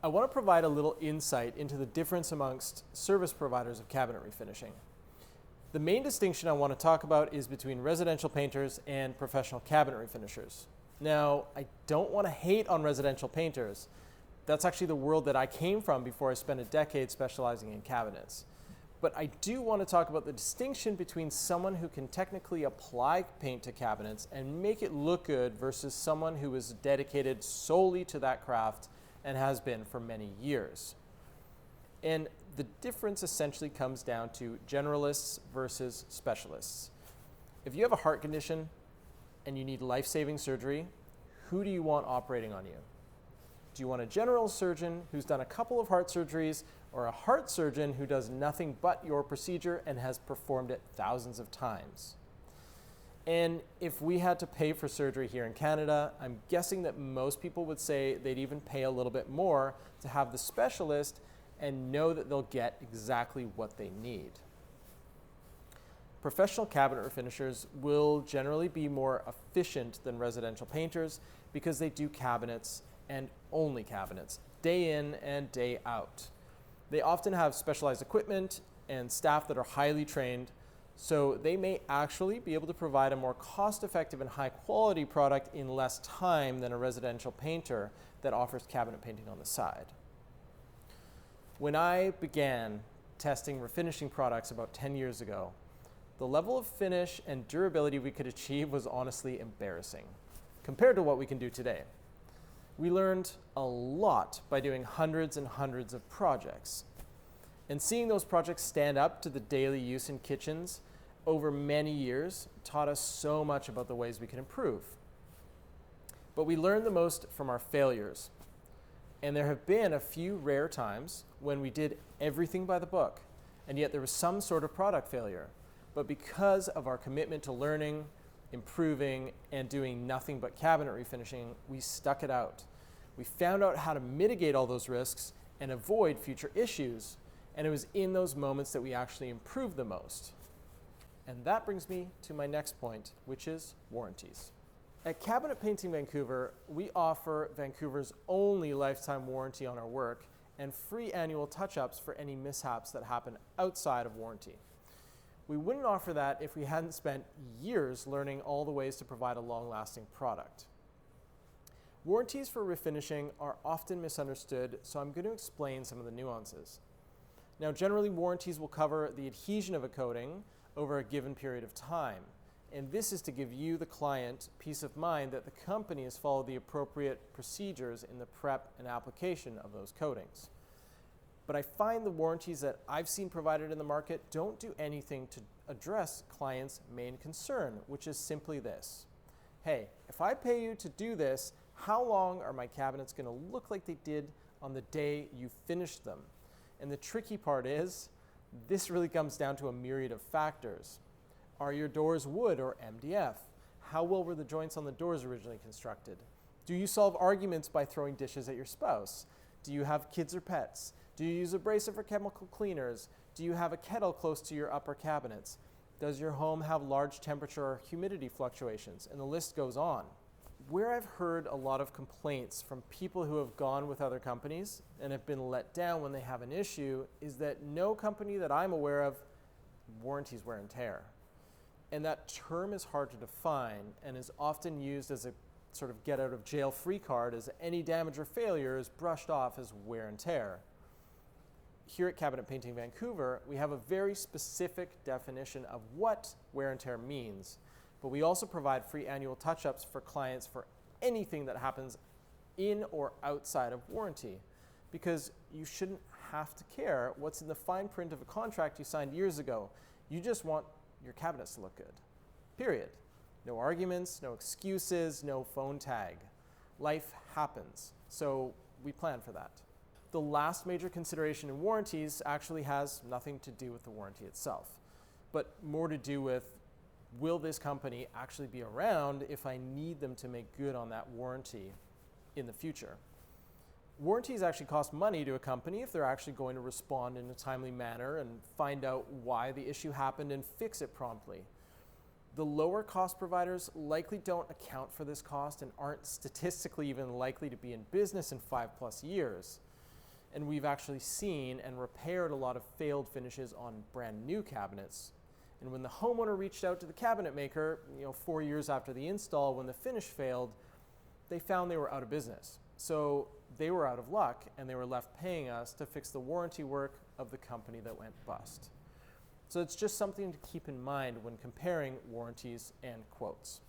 I want to provide a little insight into the difference amongst service providers of cabinet refinishing. The main distinction I want to talk about is between residential painters and professional cabinet refinishers. Now, I don't want to hate on residential painters. That's actually the world that I came from before I spent a decade specializing in cabinets. But I do want to talk about the distinction between someone who can technically apply paint to cabinets and make it look good versus someone who is dedicated solely to that craft and has been for many years. And the difference essentially comes down to generalists versus specialists. If you have a heart condition and you need life-saving surgery, who do you want operating on you? Do you want a general surgeon who's done a couple of heart surgeries, or a heart surgeon who does nothing but your procedure and has performed it thousands of times? And if we had to pay for surgery here in Canada, I'm guessing that most people would say they'd even pay a little bit more to have the specialist and know that they'll get exactly what they need. Professional cabinet refinishers will generally be more efficient than residential painters because they do cabinets and only cabinets, day in and day out. They often have specialized equipment and staff that are highly trained, so they may actually be able to provide a more cost-effective and high-quality product in less time than a residential painter that offers cabinet painting on the side. When I began testing refinishing products about 10 years ago, the level of finish and durability we could achieve was honestly embarrassing compared to what we can do today. We learned a lot by doing hundreds and hundreds of projects. And seeing those projects stand up to the daily use in kitchens over many years taught us so much about the ways we can improve. But we learned the most from our failures. And there have been a few rare times when we did everything by the book, and yet there was some sort of product failure. But because of our commitment to learning, improving, and doing nothing but cabinet refinishing, we stuck it out. We found out how to mitigate all those risks and avoid future issues. And it was in those moments that we actually improved the most. And that brings me to my next point, which is warranties. At Cabinet Painting Vancouver, we offer Vancouver's only lifetime warranty on our work and free annual touch-ups for any mishaps that happen outside of warranty. We wouldn't offer that if we hadn't spent years learning all the ways to provide a long-lasting product. Warranties for refinishing are often misunderstood, so I'm going to explain some of the nuances. Now, generally, warranties will cover the adhesion of a coating over a given period of time. And this is to give you, the client, peace of mind that the company has followed the appropriate procedures in the prep and application of those coatings. But I find the warranties that I've seen provided in the market don't do anything to address clients' main concern, which is simply this. Hey, if I pay you to do this, how long are my cabinets going to look like they did on the day you finished them? And the tricky part is, this really comes down to a myriad of factors. Are your doors wood or MDF? How well were the joints on the doors originally constructed? Do you solve arguments by throwing dishes at your spouse? Do you have kids or pets? Do you use abrasive or chemical cleaners? Do you have a kettle close to your upper cabinets? Does your home have large temperature or humidity fluctuations? And the list goes on. Where I've heard a lot of complaints from people who have gone with other companies and have been let down when they have an issue is that no company that I'm aware of warranties wear and tear. And that term is hard to define and is often used as a sort of get out of jail free card, as any damage or failure is brushed off as wear and tear. Here at Cabinet Painting Vancouver, we have a very specific definition of what wear and tear means. But we also provide free annual touch-ups for clients for anything that happens in or outside of warranty, because you shouldn't have to care what's in the fine print of a contract you signed years ago. You just want your cabinets to look good, period. No arguments, no excuses, no phone tag. Life happens, so we plan for that. The last major consideration in warranties actually has nothing to do with the warranty itself, but more to do with, will this company actually be around if I need them to make good on that warranty in the future? Warranties actually cost money to a company if they're actually going to respond in a timely manner and find out why the issue happened and fix it promptly. The lower cost providers likely don't account for this cost and aren't statistically even likely to be in business in 5+ years. And we've actually seen and repaired a lot of failed finishes on brand new cabinets. And when the homeowner reached out to the cabinet maker, 4 years after the install, when the finish failed, they found they were out of business. So they were out of luck, and they were left paying us to fix the warranty work of the company that went bust. So it's just something to keep in mind when comparing warranties and quotes.